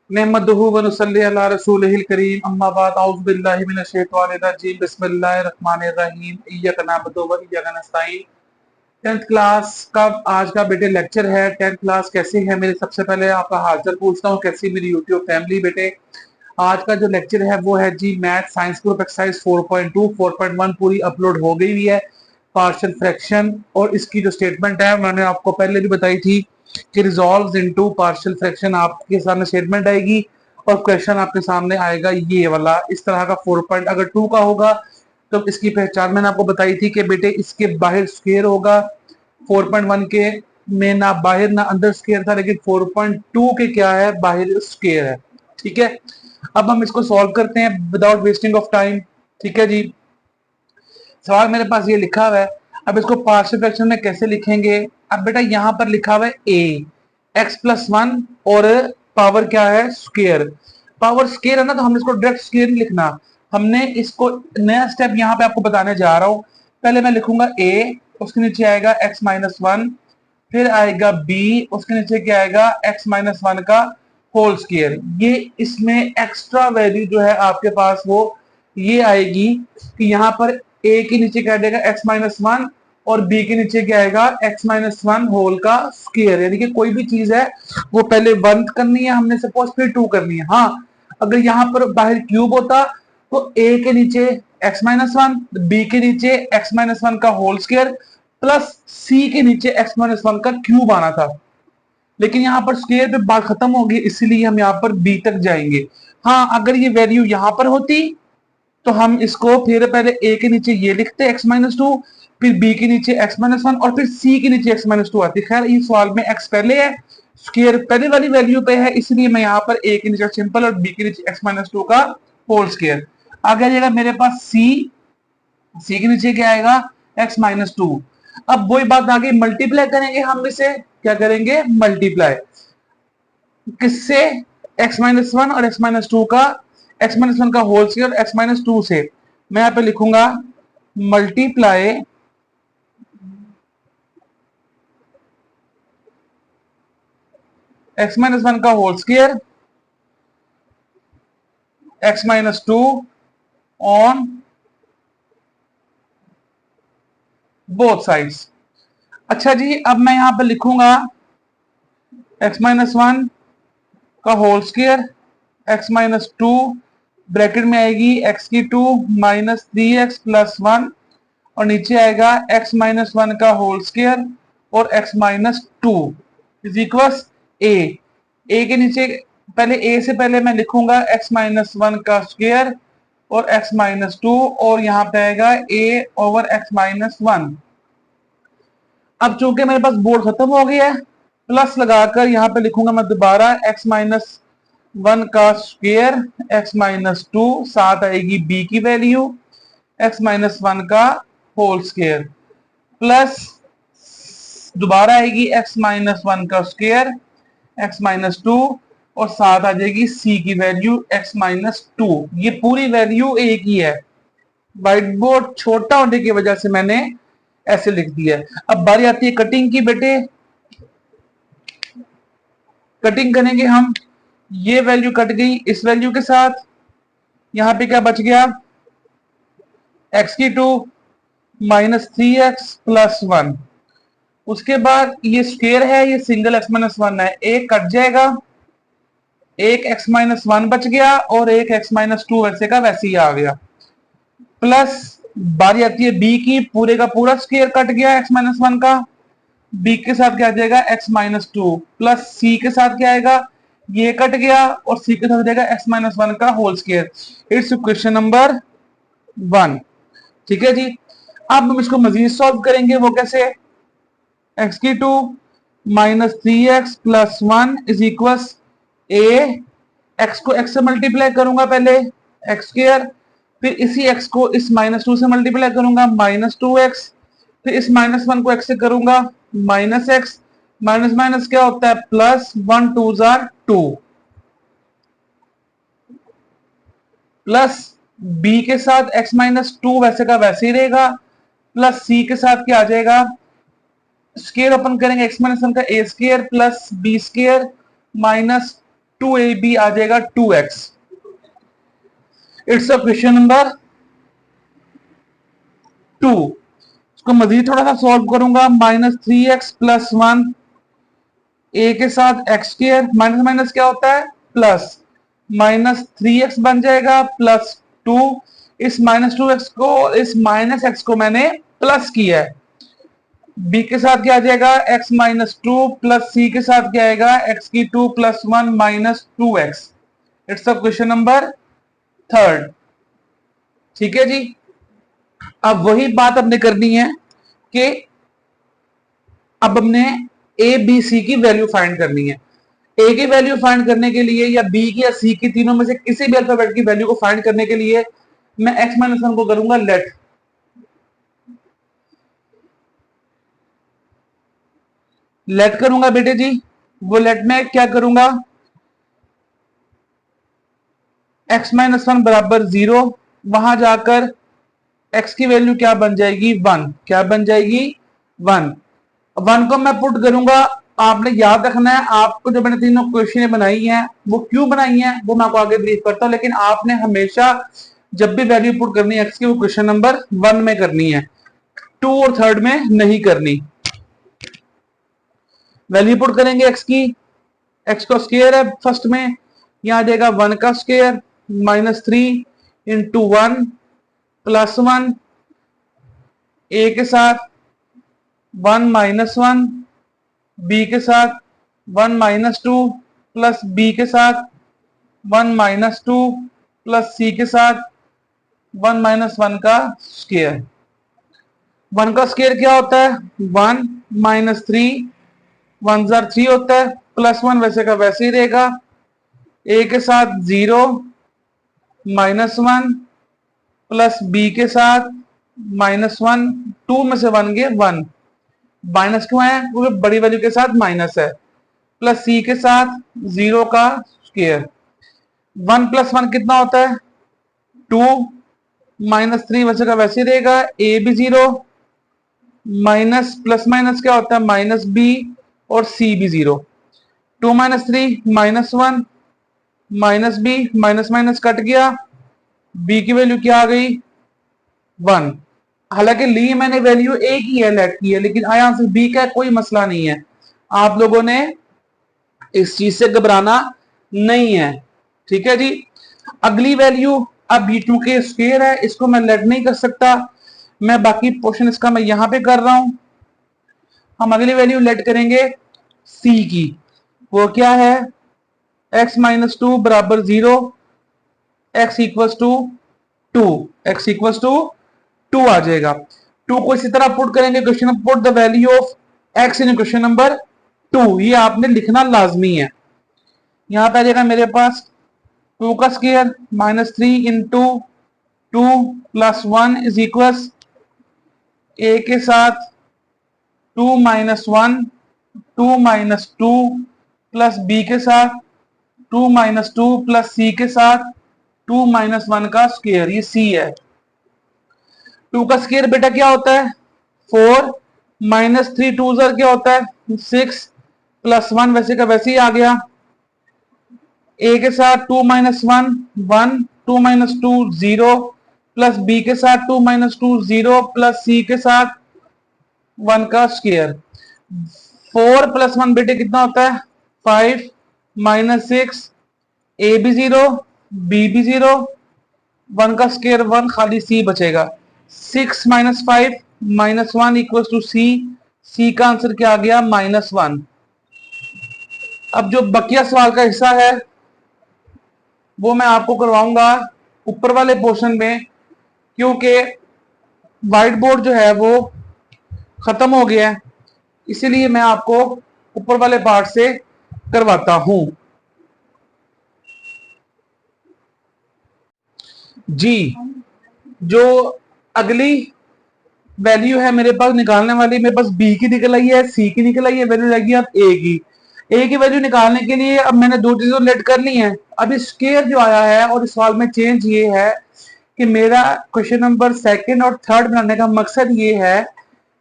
नहमदुहु व नुसल्ली अला रसूलिहिल करीम अम्मा बाद औज़ु बिल्लाहि मिनश शैतानिर रजीम बिस्मिल्लाहिर रहमानिर रहीम इय्याका नअबुदु व इय्याका नस्तईन। 10th क्लास का आज का बेटे लेक्चर है। 10th क्लास कैसी है मेरे, सबसे पहले आपका हालचाल पूछता हूँ, कैसी मेरी यूट्यूब फैमिली। बेटे आज का जो लेक्चर है वो है जी मैथ साइंस ग्रुप एक्सरसाइज 4.2 4.1 पूरी अपलोड हो गई हुई है। पार्शियल फ्रैक्शन और इसकी जो स्टेटमेंट है मैंने आपको पहले भी बताई थी कि रिजॉल्व इनटू पार्शियल फ्रैक्शन आपके सामने स्टेटमेंट आएगी और क्वेश्चन आपके सामने आएगा ये वाला इस तरह का 4 पॉइंट। अगर 2 का होगा तो इसकी पहचान मैंने आपको बताई थी कि बेटे इसके बाहर स्क्वायर होगा। 4.1 के में ना बाहर ना अंदर स्क्वायर था, लेकिन 4.2 के क्या है, बाहर स्क्वायर है। ठीक है, अब हम इसको सॉल्व करते हैं विदाउट वेस्टिंग ऑफ टाइम। ठीक है जी, सवाल मेरे पास ये लिखा हुआ है। अब इसको पार्शियल फ्रैक्शन में कैसे लिखेंगे। अब बेटा यहाँ पर लिखा हुआ है ए एक्स प्लस वन और पावर क्या है, स्क्वायर। पावर स्क्वायर है ना, तो हम इसको डायरेक्ट स्क्वायर नहीं लिखना, हमने इसको नया स्टेप यहाँ पे आपको बताने जा रहा हूँ। पहले मैं लिखूंगा ए, उसके नीचे आएगा एक्स माइनस वन, फिर आएगा बी, उसके नीचे क्या आएगा एक्स माइनस वन का होल स्क्वायर। ये इसमें एक्स्ट्रा वैल्यू जो है आपके पास वो ये आएगी कि यहाँ पर ए के नीचे क्या देगा एक्स माइनस वन और बी के नीचे क्या आएगा एक्स माइनस वन होल का स्क्वायर। यानी कि कोई भी चीज है वो पहले वन करनी है हमने सपोज, फिर टू करनी है। हाँ, अगर यहाँ पर बाहर क्यूब होता तो ए के नीचे एक्स माइनस वन, बी के नीचे एक्स माइनस वन का होल स्क्वायर प्लस सी के नीचे एक्स माइनस वन का क्यूब आना था। लेकिन यहाँ पर स्क्वायर पे बात खत्म होगी, इसीलिए हम यहाँ पर बी तक जाएंगे। हाँ, अगर ये वैल्यू यहाँ पर होती तो हम इसको फिर पहले ए के नीचे ये लिखते एक्स माइनस टू, फिर बी के नीचे एक्स माइनस वन और फिर सी के नीचे एक्स माइनस टू आती। खैर इस सवाल में एक्स पहले है, स्क्वायर पहले वाली वैल्यू पे है, इसलिए मैं यहाँ पर ए के नीचे सिंपल और बी के नीचे एक्स माइनस टू का होल स्क्वायर। आगे जाएगा मेरे पास सी, सी के नीचे क्या आएगा एक्स माइनस टू। अब वही बात आगे मल्टीप्लाई करेंगे, हम इसे क्या करेंगे मल्टीप्लाई किससे, एक्स माइनस वन और एक्स माइनस टू का, एक्स माइनस वन का होल स्क्वायर और एक्स माइनस टू से। मैं यहां पे लिखूंगा मल्टीप्लाई एक्स माइनस वन का whole square x minus two on both sides. अच्छा जी, अब मैं यहां पे लिखूंगा एक्स माइनस वन का होल स्क्वायर एक्स माइनस टू, ब्रैकेट में आएगी एक्स की two minus three x plus one और नीचे आएगा एक्स माइनस वन का होल स्क्वायर और x minus two is equal a. A के नीचे पहले ए से पहले मैं लिखूंगा एक्स माइनस वन का स्क्वायर और एक्स माइनस टू और यहाँ पे आएगा a over x minus one. अब चूंकि मेरे पास बोर्ड खत्म हो गया है, प्लस लगाकर यहाँ पे लिखूंगा मैं दोबारा एक्स माइनस वन का स्क्वायर एक्स माइनस टू, साथ आएगी बी की वैल्यू एक्स माइनस वन का होल स्क्वायर प्लस दोबारा आएगी एक्स माइनस वन का स्क्वायर एक्स माइनस टू और साथ आ जाएगी सी की वैल्यू एक्स माइनस टू। ये पूरी वैल्यू एक ही है, व्हाइट बोर्ड छोटा होने की वजह से मैंने ऐसे लिख दिया है। अब बारी आती है कटिंग की। बेटे कटिंग करेंगे हम, ये वैल्यू कट गई इस वैल्यू के साथ, यहां पे क्या बच गया एक्स की two minus three x plus one. उसके बाद ये स्क्वायर है, ये सिंगल एक्स माइनस वन है, एक कट जाएगा, एक एक्स माइनस वन बच गया और एक एक्स माइनस टू वैसे का वैसे ही आ गया। प्लस बारी आती है बी की, पूरे का पूरा स्क्वायर कट गया एक्स माइनस वन का, बी के साथ क्या आ जाएगा एक्स माइनस टू प्लस सी के साथ क्या आएगा ये कट गया और सी के साथ आ जाएगा एक्स माइनस वन का whole square. It's question number one. ठीक है जी, अब हम इसको मजीद सॉल्व करेंगे। वो कैसे, एक्स की two minus three x plus one is equal a, x को एक्स से मल्टीप्लाई करूंगा पहले एक्स स्क्वायर, फिर इसी एक्स को इस माइनस टू से मल्टीप्लाई करूंगा माइनस टू एक्स, फिर इस माइनस वन को एक्स से करूंगा माइनस एक्स, माइनस माइनस क्या होता है प्लस, वन टू जार टू, प्लस बी के साथ एक्स माइनस टू वैसे का वैसे ही रहेगा, प्लस सी के साथ क्या आ जाएगा, स्क्वायर ओपन करेंगे एक्स माइनस वन का a square plus b square minus 2ab आ जाएगा 2x। It's a question number 2। इसको मजीद थोड़ा सा सॉल्व करूंगा। -3x+1 ए के साथ एक्स स्क्वायर, माइनस माइनस क्या होता है प्लस, -3x बन जाएगा +2। इस -2x को, इस -x को मैंने प्लस किया है। b के साथ क्या आ जाएगा x-2 प्लस c के साथ क्या आएगा x2 + 1 -2x। It's a question number 3। ठीक है जी। अब वही बात हमने करनी है कि अब हमने ए बी सी की वैल्यू फाइंड करनी है। ए की वैल्यू फाइंड करने के लिए या बी की या सी की, तीनों में से किसी भी अल्फाबेट की वैल्यू को फाइंड करने के लिए मैं x-1 को करूंगा लेट करूंगा बेटे जी। वो लेट में क्या करूंगा, x-1 बराबर 0, वहां जाकर x की वैल्यू क्या बन जाएगी 1। क्या बन जाएगी 1। 1 को मैं पुट करूंगा। आपने याद रखना है, आपको जो मैंने तीनों क्वेश्चन बनाई हैं वो क्यों बनाई हैं वो मैं आपको आगे ब्रीफ करता हूं, लेकिन आपने हमेशा जब भी वैल्यू पुट करनी है x की वो क्वेश्चन नंबर 1 में करनी है, 2 और 3 में नहीं करनी। वैल्यू पुट करेंगे x की, x का स्क्वायर है फर्स्ट में, यहां आ जाएगा 1 का स्क्वायर -3 × 1 + 1 a के साथ 1 - 1, b के साथ 1 - 2 प्लस b के साथ 1 - 2 प्लस c के साथ 1 - 1 का स्क्वायर। 1 का स्क्वायर क्या होता है 1 -3, 1 * 3 होता है, +1 वैसे का वैसे ही रहेगा। a के साथ 0 -1 प्लस b के साथ -1, 2 में से 1 गए 1, माइनस क्यों है क्योंकि बड़ी वैल्यू के साथ माइनस है, प्लस c के साथ 0 का स्क्वायर। 1 + 1 कितना होता है 2, -3 वैसे का वैसे ही रहेगा, a भी 0, माइनस प्लस माइनस क्या होता है -b और c भी 0। 2 - 3 -1, -b, माइनस माइनस कट गया, b की वैल्यू क्या आ गई 1। हालांकि ली मैंने वैल्यू ए की है, लेट की है, लेकिन आया आंसर बी का, कोई मसला नहीं है। आप लोगों ने इस चीज से घबराना नहीं है। ठीक है जी। अगली वैल्यू, अब ये चूंकि स्क्वायर है इसको मैं लेट नहीं कर सकता, मैं बाकी पोर्शन इसका मैं यहां पे कर रहा हूं। हम अगली वैल्यू लेट करेंगे सी की। वो क्या है x-2 बराबर 0, x = 2, x = 2 आ जाएगा। 2 को इसी तरह पुट करेंगे क्वेश्चन में, put the value of x in question number 2, ये आपने लिखना लाजमी है। यहां पे आ जाएगा मेरे पास 2 का स्क्वायर -3 × 2 + 1 = a के साथ 2 - 1, 2 - 2 प्लस b के साथ 2 - 2 प्लस c के साथ 2 - 1 का स्क्वायर, ये c है। 2 का स्क्वायर बेटा क्या होता है 4, -3 2 क्या होता है 6, प्लस 1 वैसे का वैसे ही आ गया, a के साथ 2 - 1 1, 2 - 2 0, प्लस b के साथ 2 - 2 0 प्लस c के साथ 1 का स्क्वायर। 4 + 1 बेटे कितना होता है 5, -6, a भी 0 b भी 0, 1 का स्क्वायर 1, खाली c बचेगा। 6 - 5 -1 = c, c का आंसर क्या आ गया -1। अब जो बकिया सवाल का हिस्सा है वो मैं आपको करवाऊंगा ऊपर वाले पोर्शन में, क्योंकि व्हाइट बोर्ड जो है वो खत्म हो गया है, इसीलिए मैं आपको ऊपर वाले पार्ट से करवाता हूं। जी, जो अगली वैल्यू है मेरे पास निकालने वाली, मेरे पास बी की निकल आई है, सी की निकल आई है, वैल्यू लगेगी अब ए की। ए की वैल्यू निकालने के लिए अब मैंने दो चीजों लेट कर ली है। अब स्क्वायर जो आया है और इस सवाल में चेंज ये है कि मेरा क्वेश्चन नंबर 2 और 3 बनाने का मकसद ये है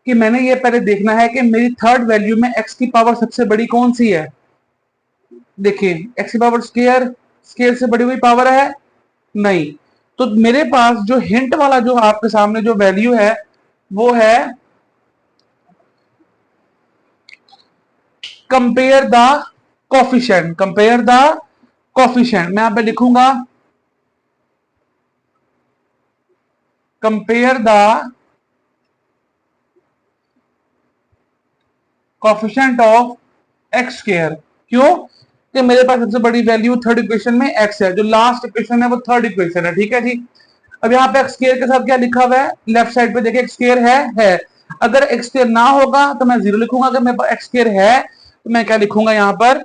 कि मैंने ये पहले देखना है कि मेरी थर्ड वैल्यू में एक्स की पावर सबसे बड़ी कौन सी है। देखिए एक्स की पावर स्क्वायर, स्क्वायर से बड़ी हुई पावर है नहीं, तो मेरे पास जो हिंट वाला जो आपके सामने जो वैल्यू है वो है compare the coefficient, compare the coefficient. मैं यहां पे लिखूंगा compare the coefficient of x square. क्यों? कि मेरे पास सबसे बड़ी वैल्यू थर्ड इक्वेशन में एक्स है, जो लास्ट इक्वेशन है वो थर्ड इक्वेशन है। ठीक है जी। अब यहाँ पे एक्स स्क्वायर के साथ क्या लिखा हुआ है, लेफ्ट साइड पे देखिए एक्स स्क्वायर है। अगर एक्स स्क्वायर ना होगा तो मैं जीरो लिखूंगा, अगर मेरे पास एक्स स्क्वायर है तो मैं क्या लिखूंगा यहाँ पर,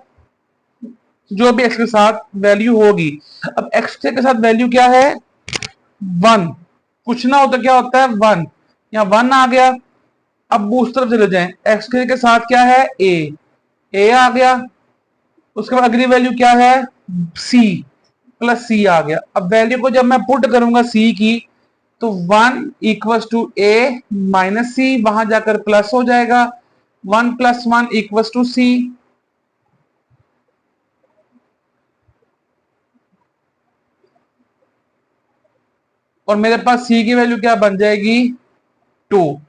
जो भी एक्स के साथ वैल्यू होगी। अब एक्स के साथ वैल्यू क्या है, वन। कुछ ना हो तो क्या होता है, वन। यहाँ वन आ गया। अब उस तरफ चले जाएं, एक्स के साथ क्या है, ए आ गया। उसके बाद अगली वैल्यू क्या है, सी, प्लस सी आ गया। अब वैल्यू को जब मैं पुट करूंगा सी की, तो one equal to A minus C, वहां जाकर प्लस हो जाएगा, one plus one equal to C. और मेरे पास सी की वैल्यू क्या बन जाएगी, टू।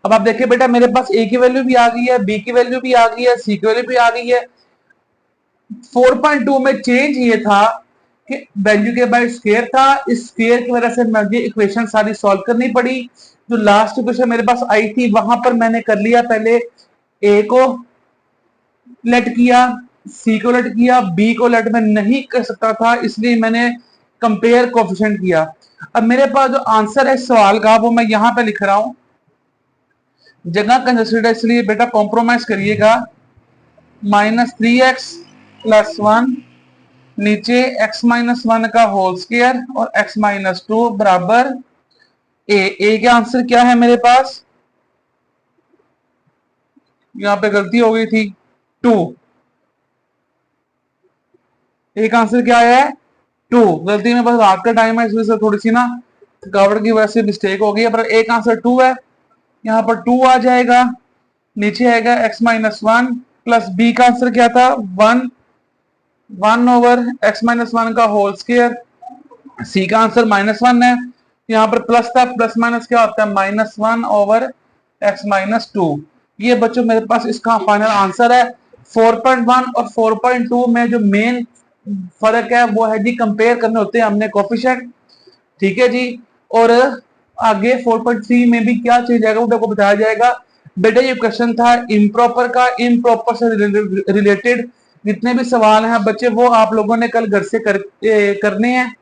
अब आप देखिए बेटा, मेरे पास ए की वैल्यू भी आ गई है, बी की वैल्यू भी आ गई है, सी की वैल्यू भी आ गई है। 4.2 में चेंज ये था कि वैल्यू के बाय स्क्वायर था, इस स्क्वायर की वजह से मुझे इक्वेशन सारी सॉल्व करनी पड़ी। जो लास्ट इक्वेशन मेरे पास आई थी वहां पर मैंने कर लिया, पहले ए को लेट किया, सी को लेट किया, बी को लेट में नहीं कर सकता था, इसलिए मैंने कंपेयर कोफिशिएंट किया। अब मेरे पास जो आंसर है सवाल का वो मैं यहां पे लिख रहा हूं, जगह कंजस्टेड है इसलिए बेटा कॉम्प्रोमाइज करिएगा। -3x + 1 नीचे x-1 का होल स्क्वायर और x-2 बराबर ए का आंसर क्या है मेरे पास, यहां पे गलती हो गई थी, 2। ए का आंसर क्या है, 2। गलती में बस रात का टाइम है, इस वजह से थोड़ी सी ना थकावट की वजह से मिस्टेक हो गई है, पर ए का आंसर 2 है। यहाँ पर 2 आ जाएगा, नीचे आएगा x-1 प्लस बी का आंसर क्या था, 1, 1/x-1 का होल स्क्वायर। सी का आंसर -1 है, यहाँ पर प्लस था, प्लस माइनस क्या होता है, -1/x-2। ये बच्चों मेरे पास इसका फाइनल आंसर है। 4.1 और 4.2 में जो मेन फर्क है वो है जी, कंपेयर करने होते हैं हमने कोफिशिएंट। ठीक है जी। और आगे 4.3 में भी क्या चेंज आएगा वो आपको बताया जाएगा। बेटा ये क्वेश्चन था इम्प्रॉपर का, इम्प्रॉपर से रिलेटेड जितने भी सवाल हैं बच्चे वो आप लोगों ने कल घर से करने हैं,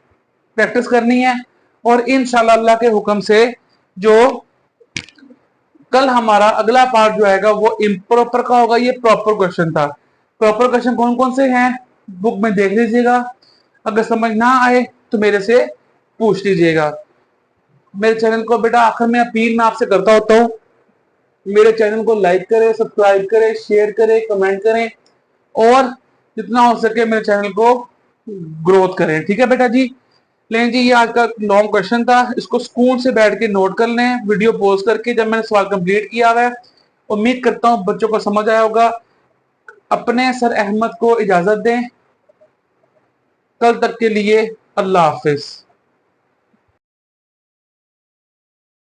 प्रैक्टिस करनी है। और इंशाल्लाह अल्लाह के हुक्म से जो कल हमारा अगला पार्ट जो आएगा वो इम्प्रॉपर का होगा। ये प्रॉपर क्वेश्चन था। प्रॉपर क्वेश्चन कौन कौन से हैं बुक में देख लीजिएगा, अगर समझ ना आए तो मेरे से पूछ लीजिएगा। मेरे चैनल को बेटा आखिर में अपील मैं आपसे करता होता हूँ, मेरे चैनल को लाइक करें, सब्सक्राइब करें, शेयर करें, कमेंट करें और जितना हो सके मेरे चैनल को ग्रोथ करें। ठीक है बेटा जी। लेकिन जी ये आज का लॉन्ग क्वेश्चन था, इसको स्कूल से बैठ के नोट कर लें वीडियो पॉज करके जब मैंने सवाल कंप्लीट किया हुआ है। उम्मीद करता हूँ बच्चों को समझ आया होगा। अपने सर अहमद को इजाजत दें, कल तक के लिए अल्लाह हाफिज।